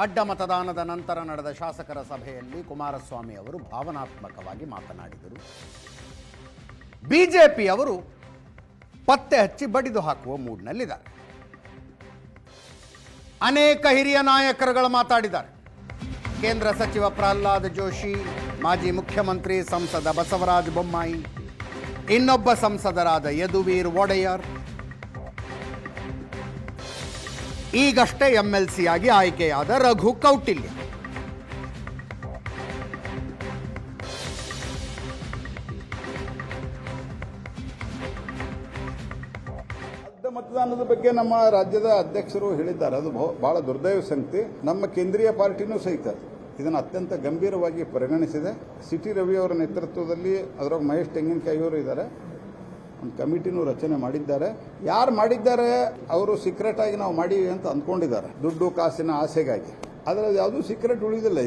ಅಡ್ಡ ಮತದಾನದ ನಂತರ ನಡೆದ ಶಾಸಕರ ಸಭೆಯಲ್ಲಿ ಕುಮಾರಸ್ವಾಮಿ ಅವರು ಭಾವನಾತ್ಮಕವಾಗಿ ಮಾತನಾಡಿದರು. ಬಿಜೆಪಿಯವರು ಪತ್ತೆ ಹಚ್ಚಿ ಬಡಿದು ಹಾಕುವ ಮೂಡ್ನಲ್ಲಿದ್ದಾರೆ. ಅನೇಕ ಹಿರಿಯ ನಾಯಕರುಗಳು ಮಾತಾಡಿದ್ದಾರೆ. ಕೇಂದ್ರ ಸಚಿವ ಪ್ರಹ್ಲಾದ್ ಜೋಶಿ, ಮಾಜಿ ಮುಖ್ಯಮಂತ್ರಿ ಸಂಸದ ಬಸವರಾಜ ಬೊಮ್ಮಾಯಿ, ಇನ್ನೊಬ್ಬ ಸಂಸದರಾದ ಯದುವೀರ್ ಒಡೆಯರ್, ಈಗಷ್ಟೇ ಎಂಎಲ್ಸಿ ಆಗಿ ಆಯ್ಕೆಯಾದ ರಘು ಕೌಟಿಲ್ಯ. ಮತದಾನದ ಬಗ್ಗೆ ನಮ್ಮ ರಾಜ್ಯದ ಅಧ್ಯಕ್ಷರು ಹೇಳಿದ್ದಾರೆ. ಅದು ಬಹಳ ದುರ್ದೈವ ಸಂಗತಿ. ನಮ್ಮ ಕೇಂದ್ರೀಯ ಪಾರ್ಟಿನೂ ಸಹಿತ ಇದನ್ನು ಅತ್ಯಂತ ಗಂಭೀರವಾಗಿ ಪರಿಗಣಿಸಿದೆ. ಸಿಟಿ ರವಿ ಅವರ ನೇತೃತ್ವದಲ್ಲಿ ಅದರೊಳಗೆ ಮಹೇಶ್ ತೆಂಗಿನಕಾಯಿ ಅವರು ಇದ್ದಾರೆ, ಒಂದು ಕಮಿಟಿನೂ ರಚನೆ ಮಾಡಿದ್ದಾರೆ. ಯಾರು ಮಾಡಿದ್ದಾರೆ ಅವರು ಸೀಕ್ರೆಟ್ ಆಗಿ ನಾವು ಮಾಡೀವಿ ಅಂತ ಅಂದ್ಕೊಂಡಿದ್ದಾರೆ, ದುಡ್ಡು ಕಾಸಿನ ಆಸೆಗಾಗಿ. ಆದರೆ ಯಾವುದೂ ಸೀಕ್ರೆಟ್ ಉಳಿದಿಲ್ಲ.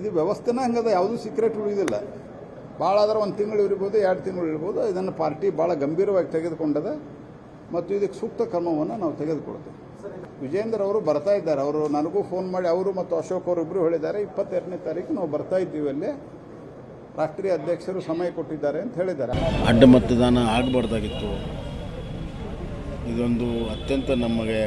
ಇದು ವ್ಯವಸ್ಥೆನ ಹಂಗದ, ಯಾವುದೂ ಸೀಕ್ರೆಟ್ ಉಳಿದಿಲ್ಲ. ಭಾಳ ಆದ್ರೆ 1 ತಿಂಗಳು ಇರ್ಬೋದು, 2 ತಿಂಗಳು ಇರ್ಬೋದು. ಇದನ್ನು ಪಾರ್ಟಿ ಭಾಳ ಗಂಭೀರವಾಗಿ ತೆಗೆದುಕೊಂಡದ ಮತ್ತು ಇದಕ್ಕೆ ಸೂಕ್ತ ಕ್ರಮವನ್ನು ನಾವು ತೆಗೆದುಕೊಳ್ತೇವೆ. ವಿಜೇಂದ್ರ ಅವರು ಬರ್ತಾ ಇದ್ದಾರೆ. ಅವರು ನನಗೂ ಫೋನ್ ಮಾಡಿ ಅವರು ಮತ್ತು ಅಶೋಕ್ ಅವರು ಇಬ್ಬರು ಹೇಳಿದ್ದಾರೆ, 22ನೇ ತಾರೀಕು ನಾವು ಬರ್ತಾ ಇದ್ದೀವಿ, ಅಲ್ಲಿ ರಾಷ್ಟ್ರೀಯ ಅಧ್ಯಕ್ಷರು ಸಮಯ ಕೊಟ್ಟಿದ್ದಾರೆ ಅಂತ ಹೇಳಿದ್ದಾರೆ. ಅಡ್ಡ ಮತದಾನ ಆಗಬಾರ್ದಾಗಿತ್ತು. ಇದೊಂದು ಅತ್ಯಂತ ನಮಗೆ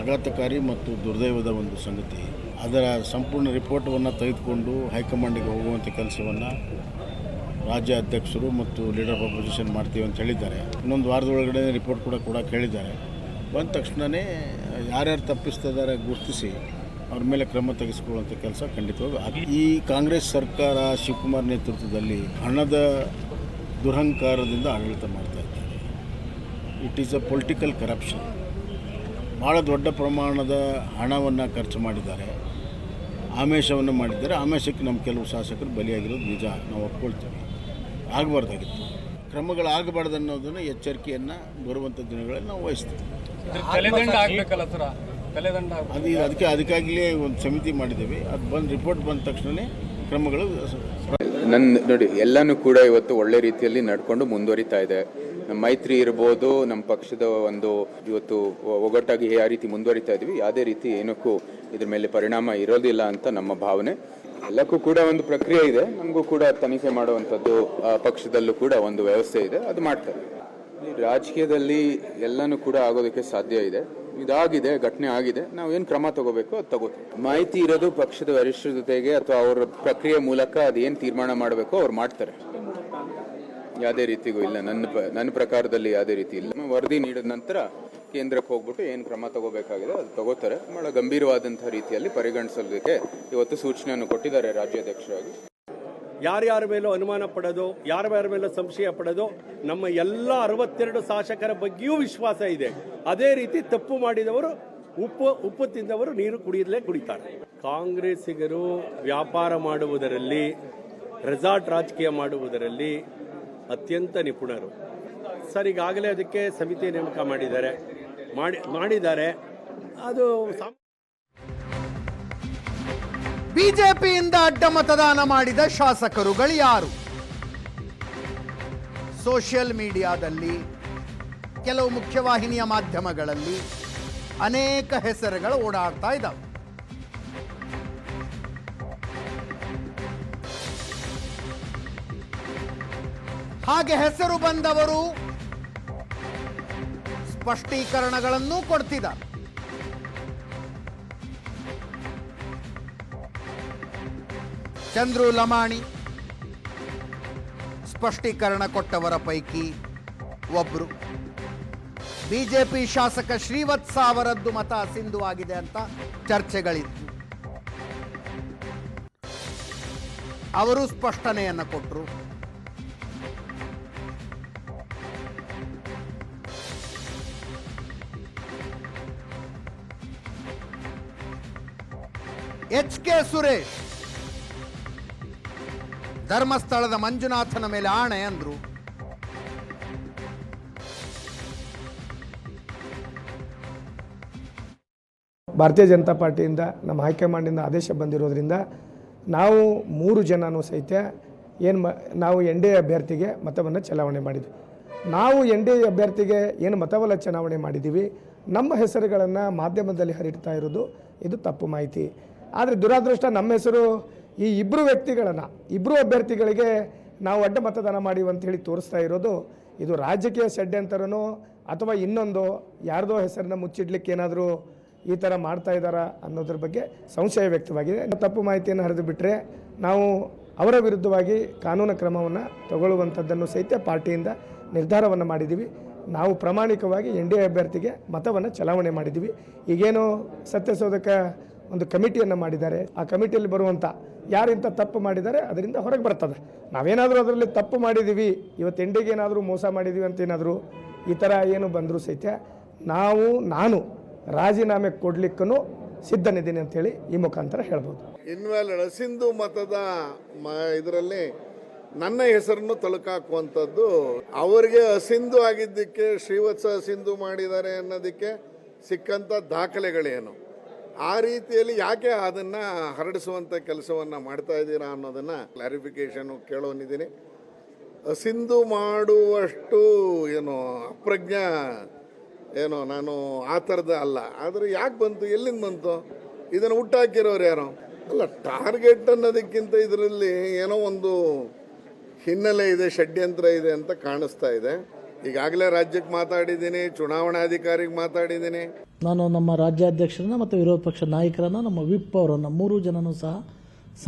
ಆಘಾತಕಾರಿ ಮತ್ತು ದುರ್ದೈವದ ಒಂದು ಸಂಗತಿ. ಅದರ ಸಂಪೂರ್ಣ ರಿಪೋರ್ಟನ್ನು ತೆಗೆದುಕೊಂಡು ಹೈಕಮಾಂಡಿಗೆ ಹೋಗುವಂಥ ಕೆಲಸವನ್ನು ರಾಜ್ಯ ಅಧ್ಯಕ್ಷರು ಮತ್ತು ಲೀಡರ್ ಆಫ್ ಅಪೋಸಿಷನ್ ಮಾಡ್ತೀವಿ ಅಂತ ಹೇಳಿದ್ದಾರೆ. ಇನ್ನೊಂದು ವಾರದೊಳಗಡೆ ರಿಪೋರ್ಟ್ ಕೂಡ ಕೇಳಿದ್ದಾರೆ. ಬಂದ ತಕ್ಷಣವೇ ಯಾರ್ಯಾರು ತಪ್ಪಿಸ್ತಿದ್ದಾರೆ ಗುರುತಿಸಿ ಅವ್ರ ಮೇಲೆ ಕ್ರಮ ತೆಗೆದುಕೊಳ್ಳುವಂಥ ಕೆಲಸ ಖಂಡಿತವಾಗಿ. ಈ ಕಾಂಗ್ರೆಸ್ ಸರ್ಕಾರ ಶಿವಕುಮಾರ್ ನೇತೃತ್ವದಲ್ಲಿ ಹಣದ ದುರಹಂಕಾರದಿಂದ ಆಡಳಿತ ಮಾಡ್ತಾ ಇದ್ದಾರೆ. It is a political corruption. ಭಾಳ ದೊಡ್ಡ ಪ್ರಮಾಣದ ಹಣವನ್ನು ಖರ್ಚು ಮಾಡಿದ್ದಾರೆ, ಆಮಿಷವನ್ನು ಮಾಡಿದ್ದಾರೆ. ಆಮಿಷಕ್ಕೆ ನಮ್ಮ ಕೆಲವು ಶಾಸಕರು ಬಲಿಯಾಗಿರೋದು ನಿಜ, ನಾವು ಒಪ್ಕೊಳ್ತೀವಿ. ಆಗಬಾರ್ದಾಗಿತ್ತು. ಕ್ರಮಗಳಾಗಬಾರ್ದು ಅನ್ನೋದನ್ನು ಎಚ್ಚರಿಕೆಯನ್ನು ಬರುವಂಥ ದಿನಗಳಲ್ಲಿ ನಾವು ವಹಿಸ್ತೀವಿ. ಅದಕ್ಕಾಗಲೇ ಒಂದು ಸಮಿತಿ ಮಾಡಿದ್ದೀವಿ. ಅದು ಬಂದು ರಿಪೋರ್ಟ್ ಬಂದ ತಕ್ಷಣ ಕ್ರಮಗಳು ನೋಡಿ ಎಲ್ಲನೂ ಕೂಡ ಇವತ್ತು ಒಳ್ಳೆ ರೀತಿಯಲ್ಲಿ ನಡ್ಕೊಂಡು ಮುಂದುವರಿತಾ ಇದೆ. ನಮ್ಮ ಮೈತ್ರಿ ಇರ್ಬೋದು, ನಮ್ಮ ಪಕ್ಷದ ಒಂದು ಇವತ್ತು ಒಗ್ಗಟ್ಟಾಗಿ ಯಾವ ರೀತಿ ಮುಂದುವರಿತಾ ಇದ್ವಿ, ಯಾವುದೇ ರೀತಿ ಏನಕ್ಕೂ ಇದ್ರ ಮೇಲೆ ಪರಿಣಾಮ ಇರೋದಿಲ್ಲ ಅಂತ ನಮ್ಮ ಭಾವನೆ. ಎಲ್ಲಕ್ಕೂ ಕೂಡ ಒಂದು ಪ್ರಕ್ರಿಯೆ ಇದೆ. ನಮಗೂ ಕೂಡ ತನಿಖೆ ಮಾಡುವಂಥದ್ದು ಪಕ್ಷದಲ್ಲೂ ಕೂಡ ಒಂದು ವ್ಯವಸ್ಥೆ ಇದೆ, ಅದು ಮಾಡ್ತಾರೆ. ರಾಜಕೀಯದಲ್ಲಿ ಎಲ್ಲನೂ ಕೂಡ ಆಗೋದಕ್ಕೆ ಸಾಧ್ಯ ಇದೆ. ಇದಾಗಿದೆ, ಘಟನೆ ಆಗಿದೆ, ನಾವು ಏನು ಕ್ರಮ ತಗೋಬೇಕು ಅದು ತಗೋತೀವಿ. ಮಾಹಿತಿ ಇರೋದು ಪಕ್ಷದ ವರಿಷ್ಠರ ಜೊತೆಗೆ ಅಥವಾ ಅವರ ಪ್ರಕ್ರಿಯೆ ಮೂಲಕ ಅದೇನು ತೀರ್ಮಾನ ಮಾಡಬೇಕು ಅವ್ರು ಮಾಡ್ತಾರೆ. ಯಾವುದೇ ರೀತಿಗೂ ಇಲ್ಲ, ನನ್ನ ಪ್ರಕಾರದಲ್ಲಿ ಯಾವುದೇ ರೀತಿ ಇಲ್ಲ. ವರದಿ ನೀಡಿದ ನಂತರ ಕೇಂದ್ರಕ್ಕೆ ಹೋಗ್ಬಿಟ್ಟು ಏನು ಕ್ರಮ ತಗೋಬೇಕಾಗಿದೆ ಅದು ತಗೋತಾರೆ. ಬಹಳ ಗಂಭೀರವಾದಂಥ ರೀತಿಯಲ್ಲಿ ಪರಿಗಣಿಸೋದಕ್ಕೆ ಇವತ್ತು ಸೂಚನೆಯನ್ನು ಕೊಟ್ಟಿದ್ದಾರೆ ರಾಜ್ಯಾಧ್ಯಕ್ಷರಾಗಿ. ಯಾರ್ಯಾರ ಮೇಲೂ ಅನುಮಾನ ಪಡೋದು, ಯಾರ್ಯಾರ ಮೇಲೂ ಸಂಶಯ ಪಡೋದು, ನಮ್ಮ ಎಲ್ಲ 62 ಶಾಸಕರ ಬಗ್ಗೆಯೂ ವಿಶ್ವಾಸ ಇದೆ. ಅದೇ ರೀತಿ ತಪ್ಪು ಮಾಡಿದವರು ಉಪ್ಪು ತಿಂದವರು ನೀರು ಕುಡಿತಾರೆ. ಕಾಂಗ್ರೆಸ್ಸಿಗರು ವ್ಯಾಪಾರ ಮಾಡುವುದರಲ್ಲಿ, ರೆಸಾರ್ಟ್ ರಾಜಕೀಯ ಮಾಡುವುದರಲ್ಲಿ ಅತ್ಯಂತ ನಿಪುಣರು. ಸರ್, ಈಗಾಗಲೇ ಅದಕ್ಕೆ ಸಮಿತಿ ನೇಮಕ ಮಾಡಿದ್ದಾರೆ. ಅದು ಬಿಜೆಪಿಯಿಂದ ಅಡ್ಡ ಮತದಾನ ಮಾಡಿದ ಶಾಸಕರುಗಳು ಯಾರು? ಸೋಷಿಯಲ್ ಮೀಡಿಯಾದಲ್ಲಿ, ಕೆಲವು ಮುಖ್ಯವಾಹಿನಿಯ ಮಾಧ್ಯಮಗಳಲ್ಲಿ ಅನೇಕ ಹೆಸರುಗಳು ಓಡಾಡ್ತಾ ಇದ್ದಾವೆ. ಹಾಗೆ ಹೆಸರು ಬಂದವರು ಸ್ಪಷ್ಟೀಕರಣಗಳನ್ನು ಕೊಡ್ತಿದ್ದಾರೆ. ಚಂದ್ರು ಲಮಾಣಿ ಸ್ಪಷ್ಟೀಕರಣ ಕೊಟ್ಟವರ ಪೈಕಿ ಒಬ್ಬರು. ಬಿಜೆಪಿ ಶಾಸಕ ಶ್ರೀವತ್ಸ ಅವರದ್ದು ಮತ ಸಿಂಧುವಾಗಿದೆ ಅಂತ ಚರ್ಚೆಗಳಿದ್ವು. ಅವರು ಸ್ಪಷ್ಟನೆಯನ್ನು ಕೊಟ್ಟರು. HK ಸುರೇಶ್ ಧರ್ಮಸ್ಥಳದ ಮಂಜುನಾಥನ ಮೇಲೆ ಆಣೆ ಅಂದ್ರು. ಭಾರತೀಯ ಜನತಾ ಪಾರ್ಟಿಯಿಂದ ನಮ್ಮ ಹೈಕಮಾಂಡಿಂದ ಆದೇಶ ಬಂದಿರೋದ್ರಿಂದ ನಾವು 3 ಜನನೂ ಸಹಿತ ನಾವು NDA ಅಭ್ಯರ್ಥಿಗೆ ಮತವನ್ನು ಚಲಾವಣೆ ಮಾಡಿದ್ವಿ. ನಾವು NDA ಅಭ್ಯರ್ಥಿಗೆ ಏನು ಮತವಲ್ಲ ಚಲಾವಣೆ ಮಾಡಿದ್ದೀವಿ, ನಮ್ಮ ಹೆಸರುಗಳನ್ನು ಮಾಧ್ಯಮದಲ್ಲಿ ಹರಿಡ್ತಾ ಇರೋದು ಇದು ತಪ್ಪು ಮಾಹಿತಿ. ಆದರೆ ದುರಾದೃಷ್ಟ ನಮ್ಮ ಹೆಸರು ಈ ಇಬ್ಬರು ವ್ಯಕ್ತಿಗಳನ್ನು, ಇಬ್ಬರು ಅಭ್ಯರ್ಥಿಗಳಿಗೆ ನಾವು ಅಡ್ಡ ಮತದಾನ ಮಾಡಿವಿ ಅಂತೇಳಿ ತೋರಿಸ್ತಾ ಇರೋದು ಇದು ರಾಜಕೀಯ ಷಡ್ಯಂತರನೋ ಅಥವಾ ಇನ್ನೊಂದು ಯಾರ್ದೋ ಹೆಸರನ್ನ ಮುಚ್ಚಿಡ್ಲಿಕ್ಕೆ ಏನಾದರೂ ಈ ಥರ ಮಾಡ್ತಾ ಇದ್ದಾರಾ ಅನ್ನೋದ್ರ ಬಗ್ಗೆ ಸಂಶಯ ವ್ಯಕ್ತವಾಗಿದೆ. ತಪ್ಪು ಮಾಹಿತಿಯನ್ನು ಹರಿದು ಬಿಟ್ಟರೆ ನಾವು ಅವರ ವಿರುದ್ಧವಾಗಿ ಕಾನೂನು ಕ್ರಮವನ್ನು ತಗೊಳ್ಳುವಂಥದ್ದನ್ನು ಸಹಿತ ಪಾರ್ಟಿಯಿಂದ ನಿರ್ಧಾರವನ್ನು ಮಾಡಿದ್ದೀವಿ. ನಾವು ಪ್ರಾಮಾಣಿಕವಾಗಿ NDA ಅಭ್ಯರ್ಥಿಗೆ ಮತವನ್ನು ಚಲಾವಣೆ ಮಾಡಿದ್ದೀವಿ. ಈಗೇನು ಸತ್ಯಶೋಧಕ ಒಂದು ಕಮಿಟಿಯನ್ನು ಮಾಡಿದ್ದಾರೆ, ಆ ಕಮಿಟಿಯಲ್ಲಿ ಬರುವಂಥ ಯಾರಿಂತ ತಪ್ಪು ಮಾಡಿದ್ದಾರೆ ಅದರಿಂದ ಹೊರಗೆ ಬರ್ತದೆ. ನಾವೇನಾದರೂ ಅದರಲ್ಲಿ ತಪ್ಪು ಮಾಡಿದ್ದೀವಿ, ಇವತ್ತು NDAಗೆ ಏನಾದರೂ ಮೋಸ ಮಾಡಿದ್ದೀವಿ ಅಂತ ಏನಾದರೂ ಈ ಥರ ಏನು ಬಂದರೂ ಸಹಿತ ನಾನು ರಾಜೀನಾಮೆ ಕೊಡಲಿಕ್ಕೂ ಸಿದ್ಧನಿದ್ದೀನಿ ಅಂತೇಳಿ ಈ ಮುಖಾಂತರ ಹೇಳ್ಬೋದು. ಇನ್ವ್ಯಾಲಿಡ್ ಹಸಿಂದು ಮತದ ಇದರಲ್ಲಿ ನನ್ನ ಹೆಸರನ್ನು ತಳುಕಾಕುವಂಥದ್ದು, ಅವರಿಗೆ ಹಸಿಂದು ಆಗಿದ್ದಕ್ಕೆ ಶ್ರೀವತ್ಸ ಹಸಿಂದು ಮಾಡಿದ್ದಾರೆ ಅನ್ನೋದಕ್ಕೆ ಸಿಕ್ಕಂಥ ದಾಖಲೆಗಳೇನು, ಆ ರೀತಿಯಲ್ಲಿ ಯಾಕೆ ಅದನ್ನು ಹರಡಿಸುವಂಥ ಕೆಲಸವನ್ನು ಮಾಡ್ತಾ ಇದ್ದೀರಾ ಅನ್ನೋದನ್ನು ಕ್ಲಾರಿಫಿಕೇಷನ್ ಕೇಳೋನಿದ್ದೀನಿ. ಹಸಿಂದು ಮಾಡುವಷ್ಟು ಅಪ್ರಜ್ಞಾ ನಾನು ಆ ಥರದ ಅಲ್ಲ. ಆದರೆ ಯಾಕೆ ಬಂತು, ಎಲ್ಲಿಂದ ಬಂತು, ಇದನ್ನು ಹುಟ್ಟಾಕಿರೋರು ಯಾರು ಅಲ್ಲ. ಟಾರ್ಗೆಟ್ ಅನ್ನೋದಕ್ಕಿಂತ ಇದರಲ್ಲಿ ಏನೋ ಒಂದು ಹಿನ್ನೆಲೆ ಇದೆ, ಷಡ್ಯಂತ್ರ ಇದೆ ಅಂತ ಕಾಣಿಸ್ತಾ ಇದೆ. ಈಗಾಗಲೇ ರಾಜ್ಯಕ್ಕೆ ಮಾತಾಡಿದ್ದೀನಿ, ಚುನಾವಣಾಧಿಕಾರಿಗೆ ಮಾತಾಡಿದ್ದೀನಿ. ನಾನು ನಮ್ಮ ರಾಜ್ಯಾಧ್ಯಕ್ಷರನ್ನ ಮತ್ತು ವಿರೋಧ ಪಕ್ಷ ನಾಯಕರನ್ನು, ನಮ್ಮ ವಿಪ್ ಅವರನ್ನು 3 ಜನನೂ ಸಹ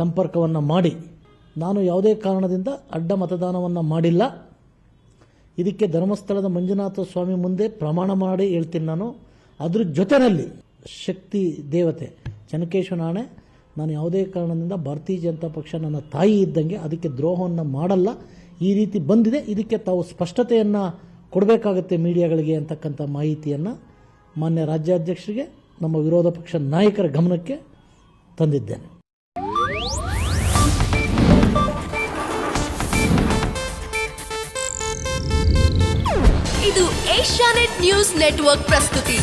ಸಂಪರ್ಕವನ್ನು ಮಾಡಿ ನಾನು ಯಾವುದೇ ಕಾರಣದಿಂದ ಅಡ್ಡ ಮತದಾನವನ್ನು ಮಾಡಿಲ್ಲ, ಇದಕ್ಕೆ ಧರ್ಮಸ್ಥಳದ ಮಂಜುನಾಥ ಸ್ವಾಮಿ ಮುಂದೆ ಪ್ರಮಾಣ ಮಾಡಿ ಹೇಳ್ತೀನಿ. ಅದ್ರ ಜೊತೆಯಲ್ಲಿ ಶಕ್ತಿ ದೇವತೆ ಚೆನ್ನಕೇಶ್ವರ ನಾನು ಯಾವುದೇ ಕಾರಣದಿಂದ ಭಾರತೀಯ ಜನತಾ ಪಕ್ಷ ನನ್ನ ತಾಯಿ ಇದ್ದಂಗೆ ಅದಕ್ಕೆ ದ್ರೋಹವನ್ನು ಮಾಡಲ್ಲ. ಈ ರೀತಿ ಬಂದಿದೆ, ಇದಕ್ಕೆ ತಾವು ಸ್ಪಷ್ಟತೆಯನ್ನು ಕೊಡಬೇಕಾಗುತ್ತೆ ಮೀಡಿಯಾಗಳಿಗೆ ಅಂತಕ್ಕಂಥ ಮಾಹಿತಿಯನ್ನು ಮಾನ್ಯ ರಾಜ್ಯಾಧ್ಯಕ್ಷರಿಗೆ, ನಮ್ಮ ವಿರೋಧ ಪಕ್ಷ ನಾಯಕರ ಗಮನಕ್ಕೆ ತಂದಿದ್ದೇನೆ. ಇದು ಏಷ್ಯಾನೆಟ್ ನ್ಯೂಸ್ ನೆಟ್ವರ್ಕ್ ಪ್ರಸ್ತುತಿ.